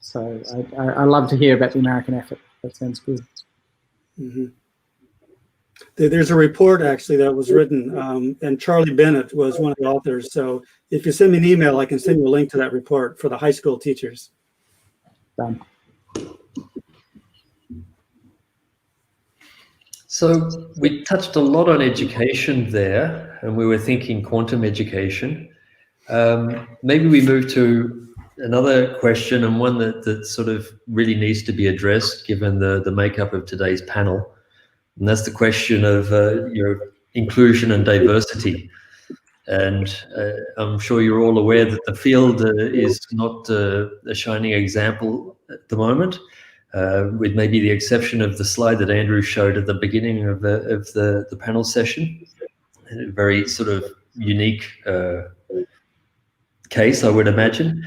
So I love to hear about the American effort. That sounds good. Mm-hmm. There's a report actually that was written, and Charlie Bennett was one of the authors. So if you send me an email, I can send you a link to that report for the high school teachers. Done. So we touched a lot on education there, and we were thinking quantum education. Maybe we move to another question, and one that sort of really needs to be addressed given the makeup of today's panel. And that's the question of inclusion and diversity. And I'm sure you're all aware that the field is not a shining example at the moment, with maybe the exception of the slide that Andrew showed at the beginning of the panel session. A very sort of unique case, I would imagine.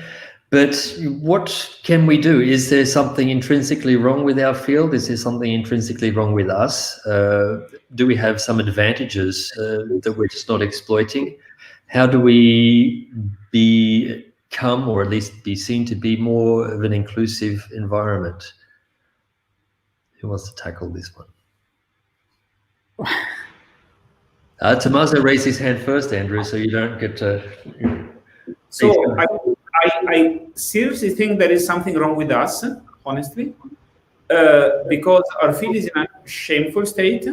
But what can we do? Is there something intrinsically wrong with our field? Is there something intrinsically wrong with us? Do we have some advantages that we're just not exploiting? How do we become, or at least be seen to be, more of an inclusive environment? Who wants to tackle this one? Tommaso raised his hand first, Andrew, so you don't get to... So I seriously think there is something wrong with us, honestly, because our field is in a shameful state.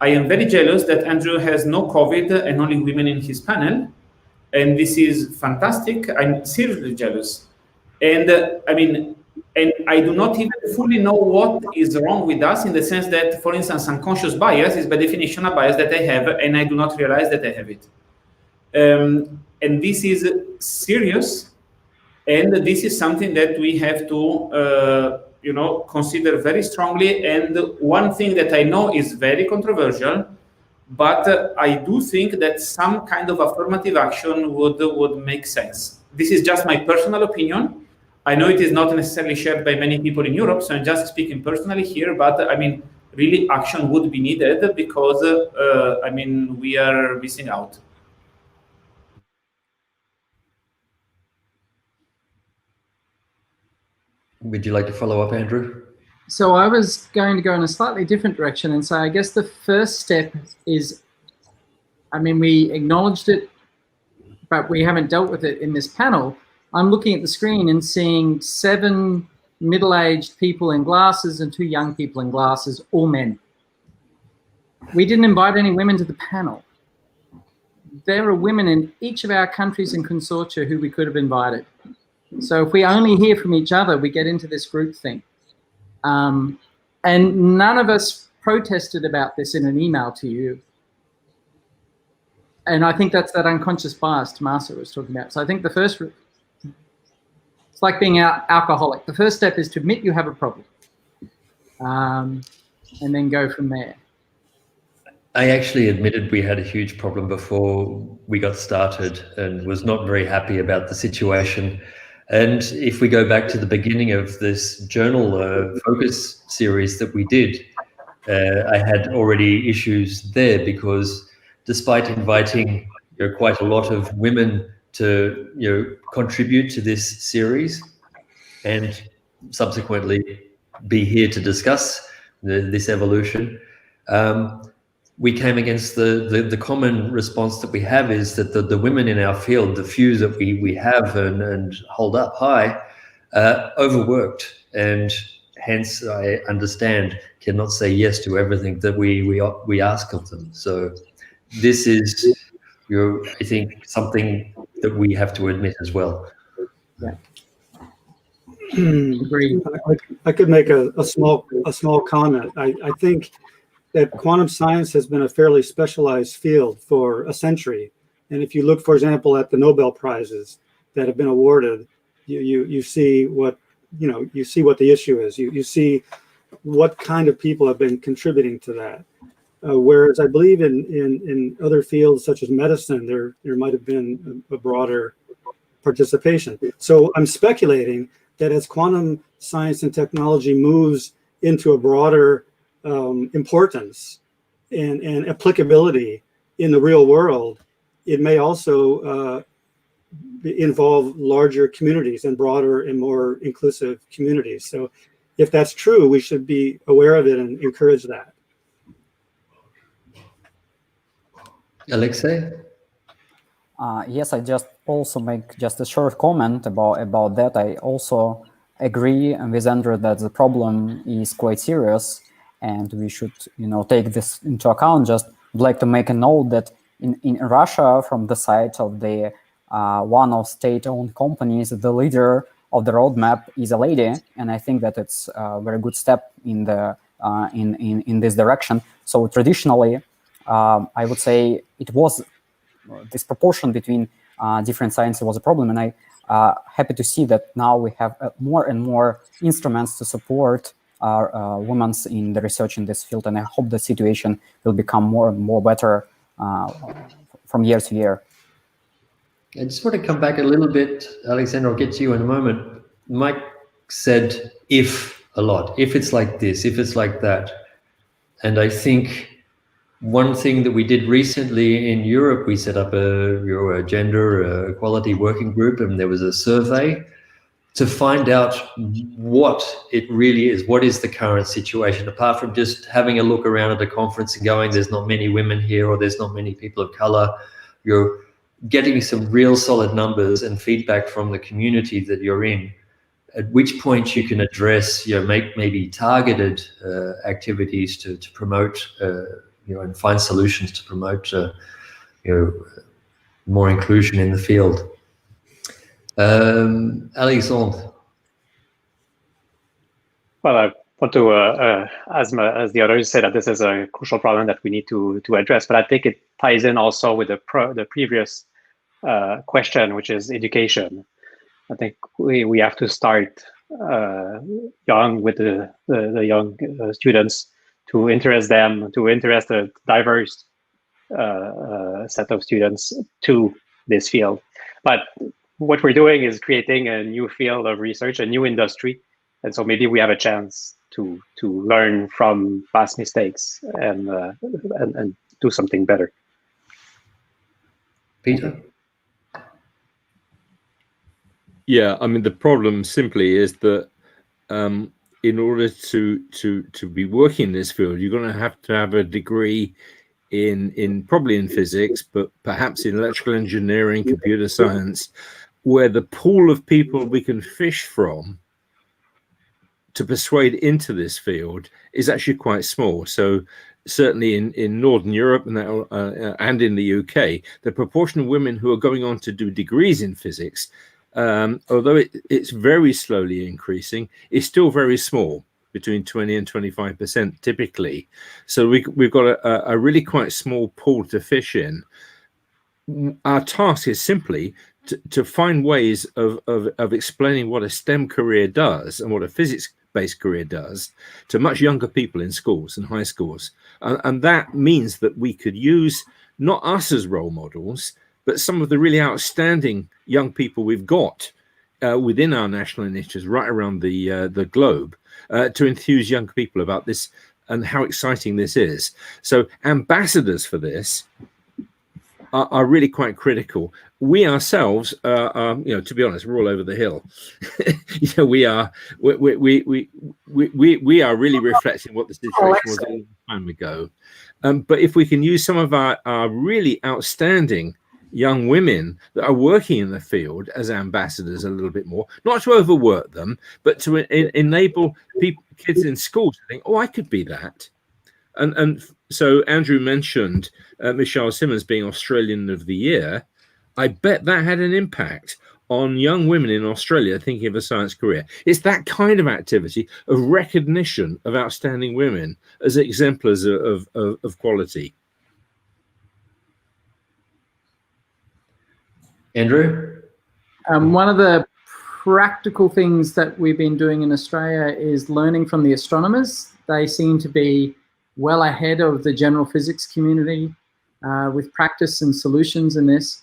I am very jealous that Andrew has no COVID and only women in his panel, and this is fantastic. I'm seriously jealous, and and I do not even fully know what is wrong with us, in the sense that, for instance, unconscious bias is by definition a bias that I have, and I do not realize that I have it. And this is serious, and this is something that we have to, consider very strongly. And one thing that I know is very controversial, but I do think that some kind of affirmative action would make sense. This is just my personal opinion. I know it is not necessarily shared by many people in Europe, so I'm just speaking personally here. But really, action would be needed because we are missing out. Would you like to follow up, Andrew? So I was going to go in a slightly different direction and say, I guess the first step is, we acknowledged it, but we haven't dealt with it in this panel. I'm looking at the screen and seeing 7 middle-aged people in glasses and 2 young people in glasses, all men. We didn't invite any women to the panel. There are women in each of our countries and consortia who we could have invited. So if we only hear from each other, we get into this group thing. And none of us protested about this in an email to you. And I think that's that unconscious bias Tommaso was talking about. So I think the first, it's like being an alcoholic. The first step is to admit you have a problem, and then go from there. I actually admitted we had a huge problem before we got started and was not very happy about the situation. And if we go back to the beginning of this journal focus series that we did, I had already issues there, because despite inviting quite a lot of women to contribute to this series and subsequently be here to discuss this evolution, we came against the common response that we have is that the women in our field, the few that we have and hold up high, overworked, and hence I understand cannot say yes to everything that we ask of them. So this is, I think, something that we have to admit as well. Yeah. Agreed. I could make a small comment. I think that quantum science has been a fairly specialized field for a century. And if you look, for example, at the Nobel Prizes that have been awarded, you see what the issue is. You see what kind of people have been contributing to that. Whereas I believe in other fields such as medicine, there might have been a broader participation. So I'm speculating that as quantum science and technology moves into a broader importance and applicability in the real world, it may also involve larger communities and broader and more inclusive communities. So if that's true, we should be aware of it and encourage that. Alexei? Yes, I just also make just a short comment about that. I also agree with Andrew that the problem is quite serious, and we should, take this into account. Just would like to make a note that in Russia, from the side of the one of state-owned companies, the leader of the roadmap is a lady, and I think that it's a very good step in the in this direction. So traditionally, I would say it was this proportion between different sciences was a problem, and I happy to see that now we have more and more instruments to support women in the research in this field, and I hope the situation will become more and more better from year to year. I just want to come back a little bit, Alexander, I'll get to you in a moment. Mike said if a lot, if it's like this, if it's like that. And I think one thing that we did recently in Europe, we set up a gender equality working group, and there was a survey to find out what it really is. What is the current situation? Apart from just having a look around at a conference and going, there's not many women here, or there's not many people of color, you're getting some real solid numbers and feedback from the community that you're in, at which point you can address, make maybe targeted activities to promote, and find solutions to promote, more inclusion in the field. Alexandre. Well, I want to, as the others said, that this is a crucial problem that we need to address. But I think it ties in also with the previous question, which is education. I think we have to start young with the young students, to interest them, to interest a diverse set of students to this field. But what we're doing is creating a new field of research, a new industry. And so maybe we have a chance to learn from past mistakes and do something better. Peter? Yeah, I mean, the problem simply is that in order to be working in this field, you're going to have a degree in probably in physics, but perhaps in electrical engineering, computer science, where the pool of people we can fish from to persuade into this field is actually quite small. So certainly in Northern Europe and in the UK, the proportion of women who are going on to do degrees in physics, although it's very slowly increasing, is still very small, between 20 and 25% typically. So we've got a really quite small pool to fish in. Our task is simply to find ways of explaining what a STEM career does and what a physics-based career does to much younger people in schools and high schools. And that means that we could use not us as role models, but some of the really outstanding young people we've got within our national initiatives right around the globe to enthuse young people about this and how exciting this is. So ambassadors for this are really quite critical. We ourselves, to be honest, we're all over the hill. We are really reflecting what the situation was a long time ago. But if we can use some of our really outstanding young women that are working in the field as ambassadors a little bit more, not to overwork them, but to enable kids in school to think, oh, I could be that. And so Andrew mentioned Michelle Simmons being Australian of the Year. I bet that had an impact on young women in Australia thinking of a science career. It's that kind of activity of recognition of outstanding women as exemplars of quality. Andrew? One of the practical things that we've been doing in Australia is learning from the astronomers. They seem to be well ahead of the general physics community with practice and solutions in this.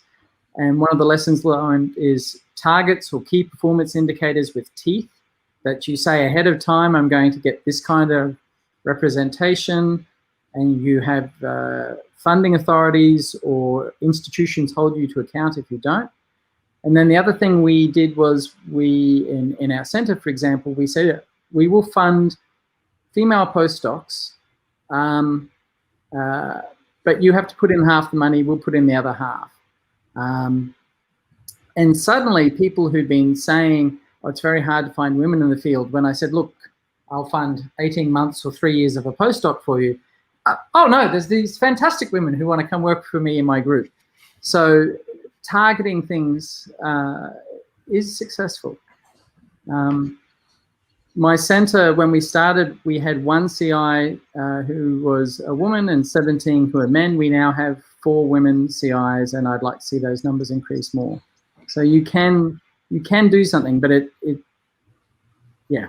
And one of the lessons learned is targets or key performance indicators with teeth, that you say ahead of time, I'm going to get this kind of representation, and you have funding authorities or institutions hold you to account if you don't. And then the other thing we did was in our center, for example, we said we will fund female postdocs, but you have to put in half the money, we'll put in the other half. And suddenly people who'd been saying, oh, it's very hard to find women in the field, when I said, look, I'll fund 18 months or 3 years of a postdoc for you. Oh no, there's these fantastic women who want to come work for me in my group. So targeting things is successful. My center, when we started, we had 1 CI who was a woman and 17 who are men. We now have 4 women CIs, and I'd like to see those numbers increase more. So you can do something, but yeah.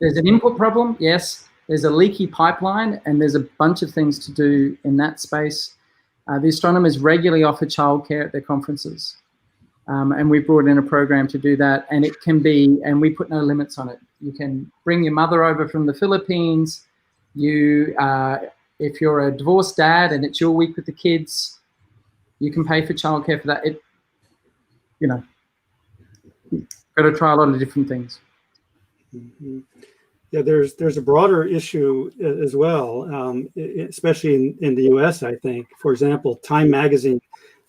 There's an input problem, yes. There's a leaky pipeline, and there's a bunch of things to do in that space. The astronomers regularly offer childcare at their conferences. And we brought in a program to do that, and it can be, and we put no limits on it. You can bring your mother over from the Philippines. If you're a divorced dad and it's your week with the kids, you can pay for childcare for that. Got to try a lot of different things. Mm-hmm. Yeah, there's a broader issue as well, especially in the US, I think. For example, Time Magazine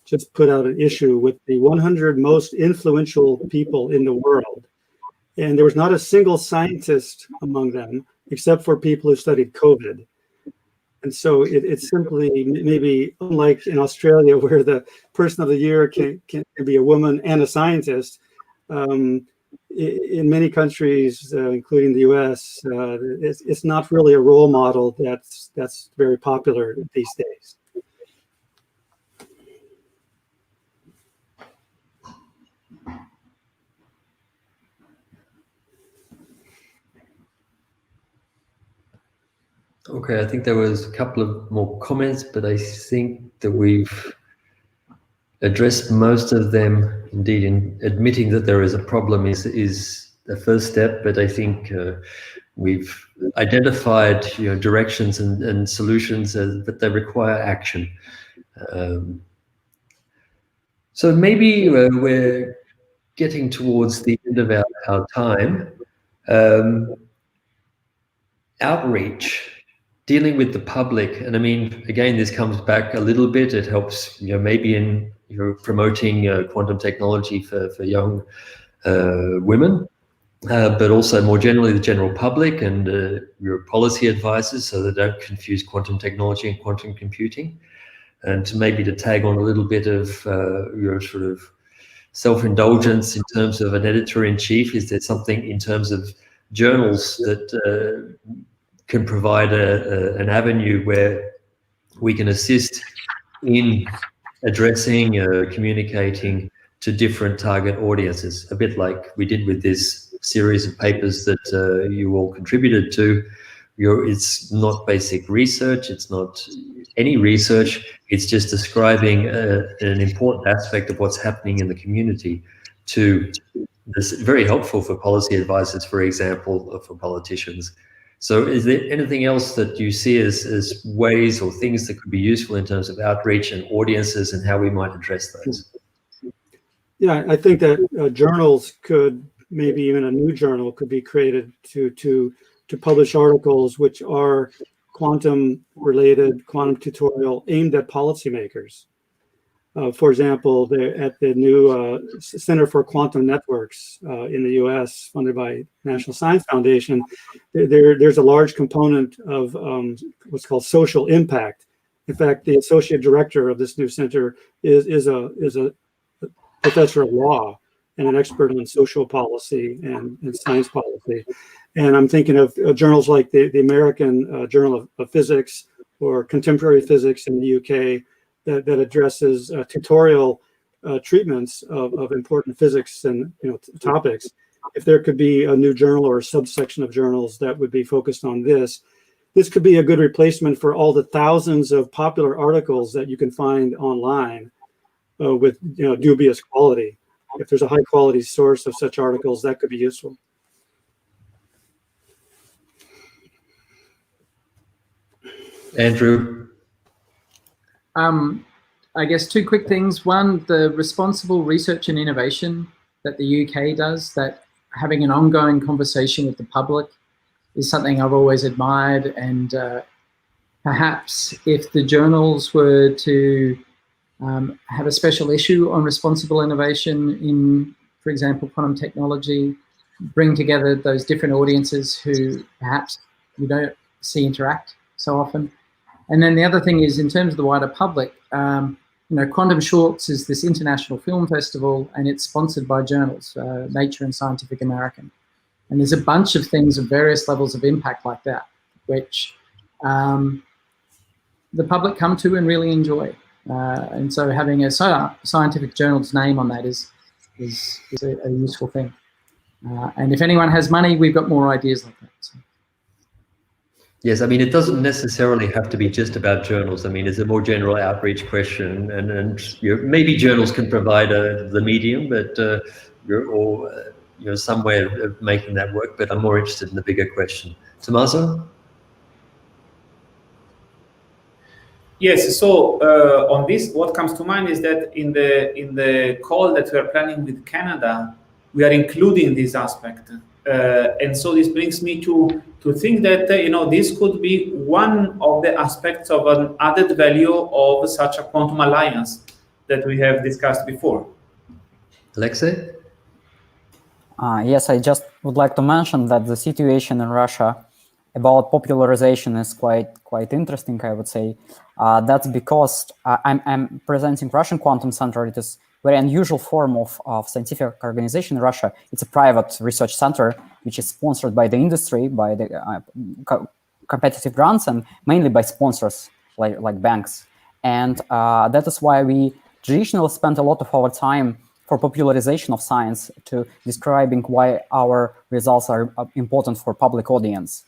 just put out an issue with the 100 most influential people in the world. And there was not a single scientist among them, except for people who studied COVID. And so it's simply maybe unlike in Australia, where the person of the year can be a woman and a scientist. In many countries, including the US, it's not really a role model that's very popular these days. Okay, I think there was a couple of more comments, but I think that we've addressed most of them. Indeed, in admitting that there is a problem is the first step, but I think we've identified directions and solutions, but they require action. So maybe we're getting towards the end of our time. Outreach. Dealing with the public, and I mean, again, this comes back a little bit. It helps, maybe in promoting quantum technology for young women, but also more generally the general public and your policy advisors, so they don't confuse quantum technology and quantum computing. And to tag on a little bit of your sort of self-indulgence in terms of an editor-in-chief. Is there something in terms of journals that can provide an avenue where we can assist in addressing, communicating to different target audiences, a bit like we did with this series of papers that you all contributed to. It's not basic research, it's not any research, it's just describing an important aspect of what's happening in the community. This very helpful for policy advisors, for example, for politicians. So is there anything else that you see as ways or things that could be useful in terms of outreach and audiences and how we might address those? Yeah, I think that journals could, maybe even a new journal could be created to publish articles which are quantum related, quantum tutorial aimed at policymakers. For example, at the new Center for Quantum Networks in the US, funded by National Science Foundation, there's a large component of what's called social impact. In fact, the associate director of this new center is a professor of law and an expert on social policy and science policy. And I'm thinking of journals like the American Journal of Physics or Contemporary Physics in the UK, that addresses tutorial treatments of important physics and topics. If there could be a new journal or a subsection of journals that would be focused on this could be a good replacement for all the thousands of popular articles that you can find online with dubious quality. If there's a high quality source of such articles, that could be useful. Andrew? I guess, two quick things. One, the responsible research and innovation that the UK does, that having an ongoing conversation with the public is something I've always admired. And perhaps if the journals were to have a special issue on responsible innovation in, for example, quantum technology, bring together those different audiences who perhaps we don't see interact so often. And then the other thing is, in terms of the wider public, Quantum Shorts is this international film festival, and it's sponsored by journals, Nature and Scientific American. And there's a bunch of things of various levels of impact like that, which the public come to and really enjoy. And so having a scientific journal's name on that is a useful thing. And if anyone has money, we've got more ideas like that. So. Yes, I mean, it doesn't necessarily have to be just about journals. I mean, it's a more general outreach question, and maybe journals can provide the medium, but some way of making that work. But I'm more interested in the bigger question. Tommaso? Yes. So on this, what comes to mind is that in the call that we are planning with Canada, we are including this aspect. And so this brings me to think that this could be one of the aspects of an added value of such a quantum alliance that we have discussed before. Alexei? Yes, I just would like to mention that the situation in Russia about popularization is quite interesting, I would say. That's because I'm presenting Russian Quantum Center. It is very unusual form of scientific organization in Russia. It's a private research center which is sponsored by the industry, by the competitive grants, and mainly by sponsors like banks. And that is why we traditionally spend a lot of our time for popularization of science, to describing why our results are important for public audience.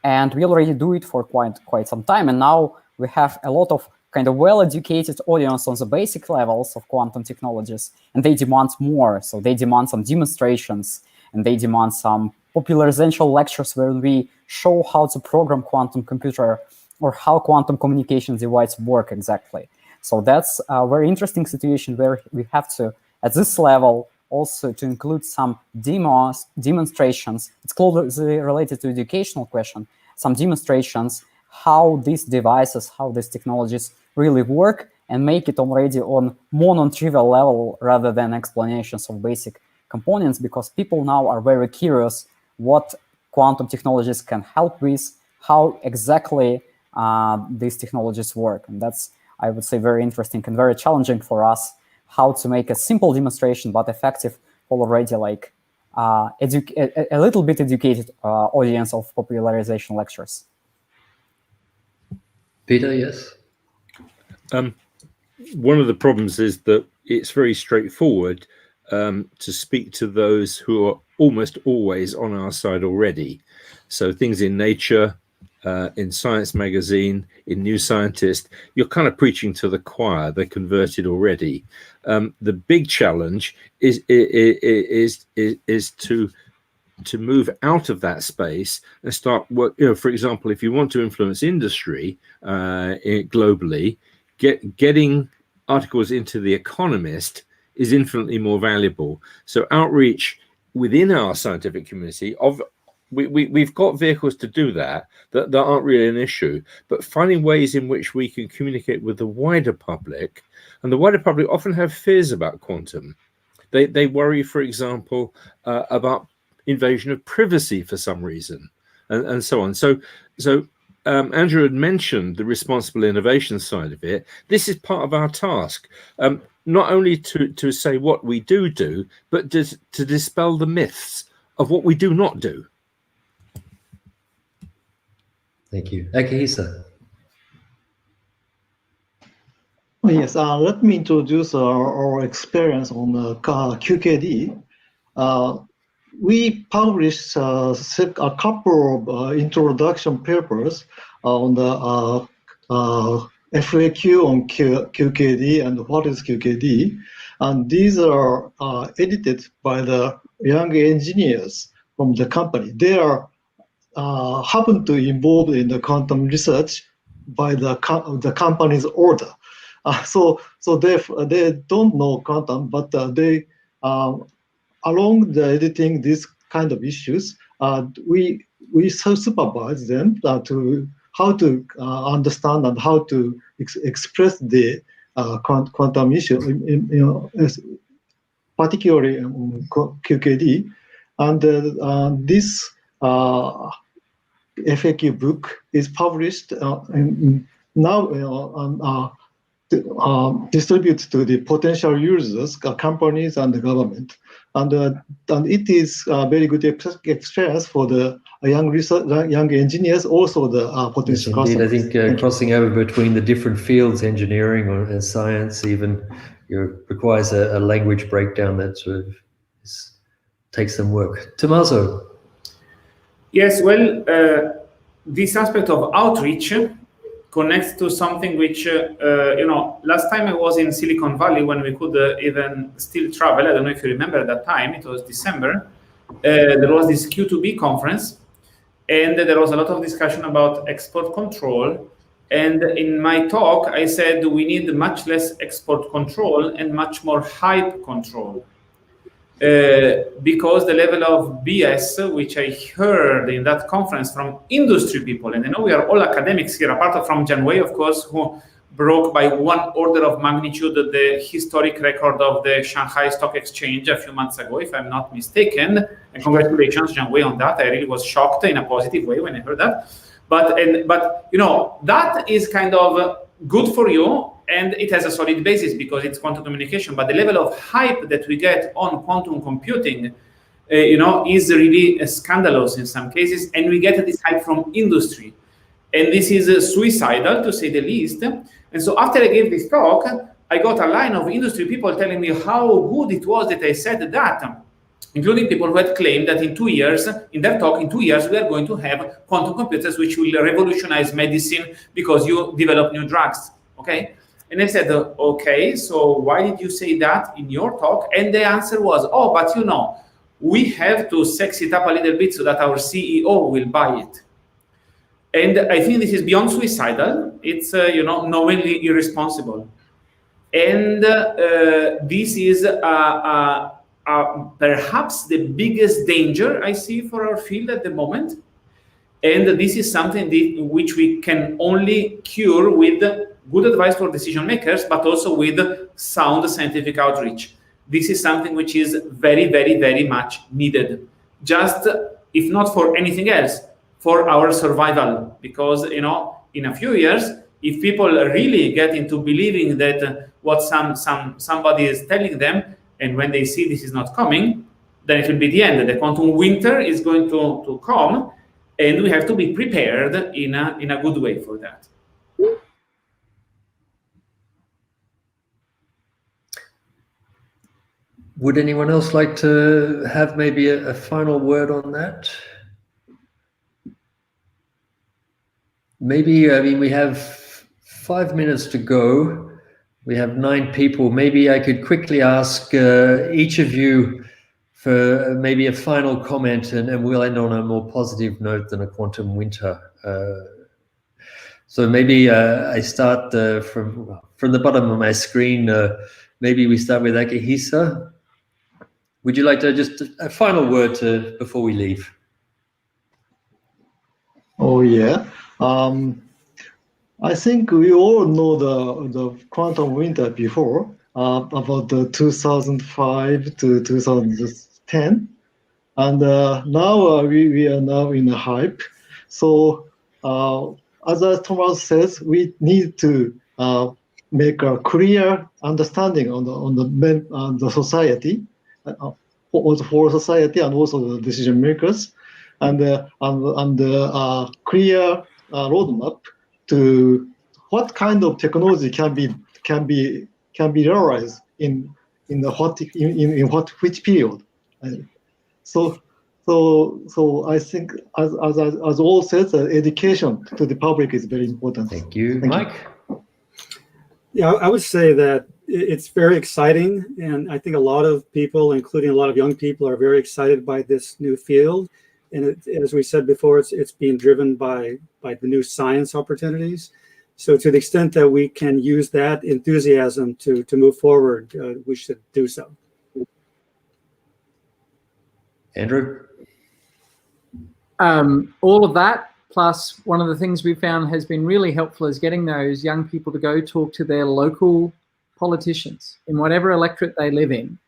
And we already do it for quite some time. And now we have a lot of kind of well-educated audience on the basic levels of quantum technologies, and they demand more. So they demand some demonstrations, and they demand some popularization lectures where we show how to program quantum computer or how quantum communication devices work exactly. So that's a very interesting situation where we have to, at this level, also to include some demonstrations. It's closely related to educational question, some demonstrations, how these devices, how these technologies really work, and make it already on more non-trivial level rather than explanations of basic components, because people now are very curious what quantum technologies can help with, how exactly these technologies work. And that's, I would say, very interesting and very challenging for us, how to make a simple demonstration but effective for already like a little bit educated audience of popularization lectures. Peter, yes? One of the problems is that it's very straightforward to speak to those who are almost always on our side already. So things in Nature, in Science Magazine, in New Scientist, you're kind of preaching to the choir. They're converted already. The big challenge is to move out of that space and start work. For example, if you want to influence industry globally, getting articles into The Economist is infinitely more valuable. So outreach within our scientific community we've got vehicles to do that aren't really an issue, but finding ways in which we can communicate with the wider public, and the wider public often have fears about quantum. They worry, for example, about invasion of privacy for some reason, and so on. So Andrew had mentioned the responsible innovation side of it. This is part of our task, not only to say what we do, but to dispel the myths of what we do not do. Thank you. Akihisa. Yes, let me introduce our experience on the QKD. We published a couple of introduction papers on the FAQ on QKD and what is QKD. And these are edited by the young engineers from the company. They are happen to involved in the quantum research by the company's order. So they don't know quantum, but they along the editing these kind of issues, we supervise them to how to understand and how to express the quantum issue, particularly in QKD. And this FAQ book is published now distributed to the potential users, companies, and the government. And it is a very good experience for the young engineers, also the potential Yes, indeed. customers. I think crossing over between the different fields, engineering or science, even requires a language breakdown that sort of takes some work. Tommaso. Yes, well, this aspect of outreach connects to something which, last time I was in Silicon Valley when we could even still travel. I don't know if you remember that time, it was December. There was this Q2B conference, and there was a lot of discussion about export control. And in my talk, I said we need much less export control and much more hype control. Because the level of BS, which I heard in that conference from industry people, and I know we are all academics here, apart from Jian Wei, of course, who broke by 1 order of magnitude the historic record of the Shanghai Stock Exchange a few months ago, if I'm not mistaken. And congratulations, Jian Wei, on that. I really was shocked in a positive way when I heard that. But that is kind of good for you, and it has a solid basis because it's quantum communication. But the level of hype that we get on quantum computing, is really scandalous in some cases, and we get this hype from industry, and this is suicidal to say the least. And so after I gave this talk, I got a line of industry people telling me how good it was that I said that, including people who had claimed that in 2 years, in their talk, in 2 years, we are going to have quantum computers which will revolutionize medicine because you develop new drugs, okay? And I said, okay, so why did you say that in your talk? And the answer was, oh, but we have to sex it up a little bit so that our CEO will buy it. And I think this is beyond suicidal. It's, knowingly irresponsible. And this is perhaps the biggest danger I see for our field at the moment. And this is something which we can only cure with good advice for decision makers, but also with sound scientific outreach. This is something which is very, very, very much needed. Just, if not for anything else, for our survival. Because, in a few years, if people really get into believing that what somebody is telling them, and when they see this is not coming, then it will be the end. The quantum winter is going to come, and we have to be prepared in a good way for that. Would anyone else like to have maybe a final word on that? Maybe, we have 5 minutes to go. We have 9 people. Maybe I could quickly ask each of you for maybe a final comment, and we'll end on a more positive note than a quantum winter. So maybe I start from the bottom of my screen. Maybe we start with Akihisa. Would you like to just a final word before we leave? Oh, yeah. I think we all know the quantum winter before, about the 2005 to 2010. And now we are now in a hype. So as Thomas says, we need to make a clear understanding on the society, for society and also the decision makers, and clear roadmap to what kind of technology can be realized in which period. So I think as all said, education to the public is very important. Thank you, Mike. Yeah, I would say that it's very exciting, and I think a lot of people, including a lot of young people, are very excited by this new field. And as we said before, it's being driven by the new science opportunities. So to the extent that we can use that enthusiasm to move forward, we should do so. Andrew? All of that, plus one of the things we found has been really helpful is getting those young people to go talk to their local politicians in whatever electorate they live in,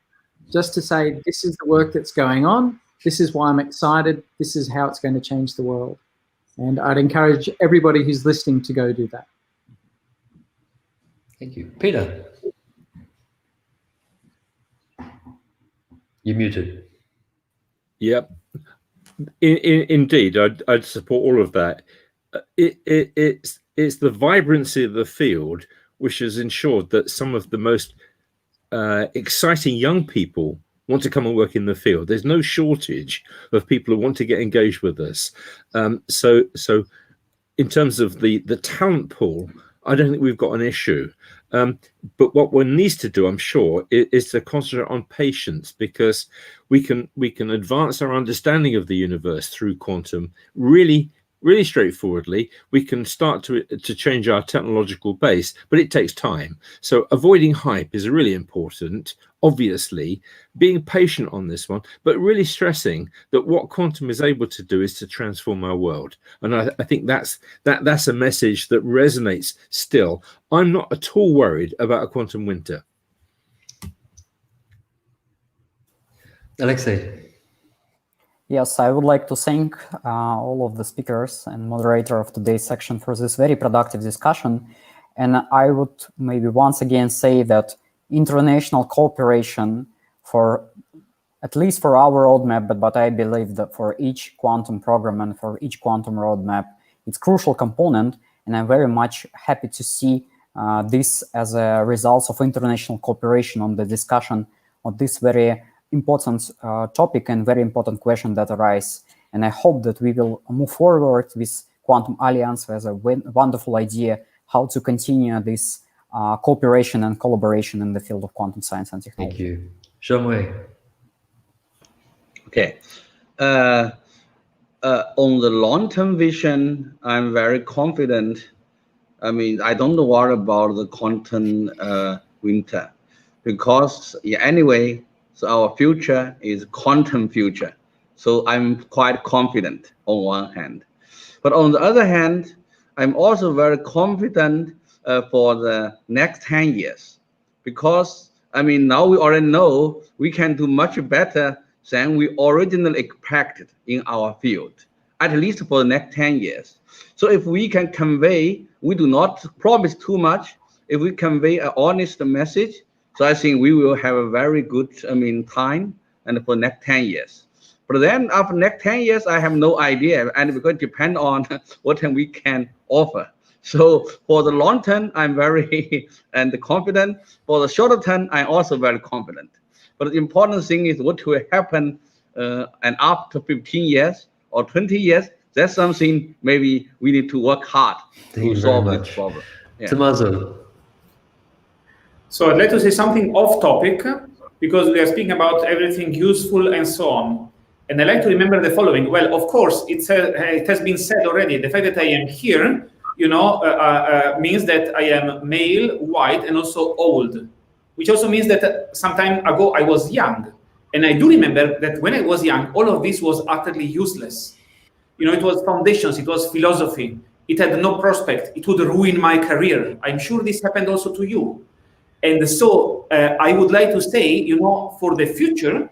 just to say, this is the work that's going on, this is why I'm excited, this is how it's going to change the world. And I'd encourage everybody who's listening to go do that. Thank you. Peter? You're muted. Yep. Indeed, I'd support all of that. It's the vibrancy of the field which has ensured that some of the most exciting young people want to come and work in the field. There's no shortage of people who want to get engaged with us. So in terms of the talent pool, I don't think we've got an issue. But what one needs to do, I'm sure, is to concentrate on patience, because we can advance our understanding of the universe through quantum really straightforwardly. We can start to change our technological base, but it takes time. So avoiding hype is really important. Obviously, being patient on this one, but really stressing that what quantum is able to do is to transform our world. And I think that's a message that resonates still. I'm not at all worried about a quantum winter. Alexei? Yes, I would like to thank all of the speakers and moderator of today's section for this very productive discussion. And I would maybe once again say that international cooperation, for at least for our roadmap, but I believe that for each quantum program and for each quantum roadmap, it's a crucial component. And I'm very much happy to see this as a result of international cooperation on the discussion on this very important topic and very important question that arise. And I hope that we will move forward with Quantum Alliance as a wonderful idea how to continue this cooperation and collaboration in the field of quantum science and technology. Thank you. Xiangwei? Okay. On the long-term vision, I'm very confident. I mean, I don't worry about the quantum winter, because anyway, so our future is quantum future. So I'm quite confident on one hand. But on the other hand, I'm also very confident for the next 10 years, because I mean, now we already know we can do much better than we originally expected in our field, at least for the next 10 years. So if we can convey, we do not promise too much, if we convey an honest message, so I think we will have a very good, time and for next 10 years. But then after next 10 years, I have no idea, and it's going to depend on what we can offer. So for the long term, I'm very confident. For the shorter term, I'm also very confident. But the important thing is what will happen and after 15 years or 20 years, that's something maybe we need to work hard to solve this problem. Yeah. Tommaso? So I'd like to say something off topic, because we are speaking about everything useful and so on. And I like to remember the following. Well, of course, it has been said already, the fact that I am here, means that I am male, white, and also old, which also means that some time ago I was young. And I do remember that when I was young, all of this was utterly useless. It was foundations, it was philosophy. It had no prospect. It would ruin my career. I'm sure this happened also to you. And so I would like to say, for the future,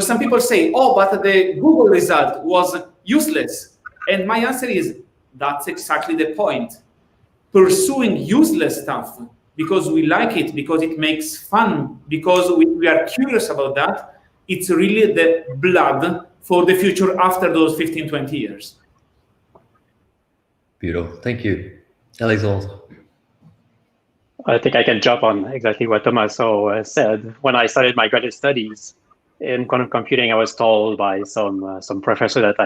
some people say, oh, but the Google result was useless. And my answer is, that's exactly the point. Pursuing useless stuff because we like it, because it makes fun, because we are curious about that, it's really the blood for the future after those 15, 20 years. Beautiful. Thank you. Alexandre? I think I can jump on exactly what Tommaso said. When I started my graduate studies in quantum computing, I was told by some professor that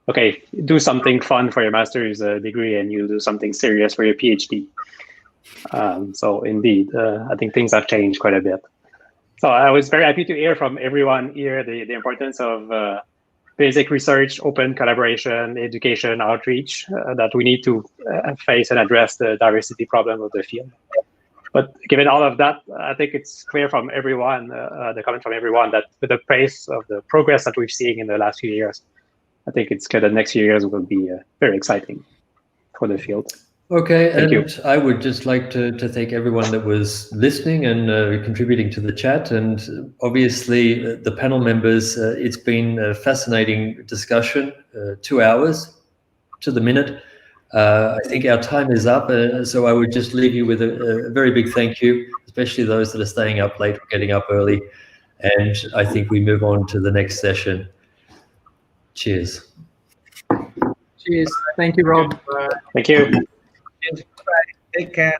okay, do something fun for your master's degree and you do something serious for your PhD. So indeed, I think things have changed quite a bit. So I was very happy to hear from everyone here the importance of basic research, open collaboration, education, outreach that we need to face and address the diversity problem of the field. But given all of that, I think it's clear from everyone, the comment from everyone, that with the pace of the progress that we've seen in the last few years, I think it's good. The next few years will be very exciting for the field. Okay, Thank you. I would just like to thank everyone that was listening and contributing to the chat, and obviously the panel members. It's been a fascinating discussion, 2 hours to the minute. I think our time is up, so I would just leave you with a very big thank you, especially those that are staying up late or getting up early. And I think we move on to the next session. Cheers. Cheers. Thank you, Rob. Thank you. Take care.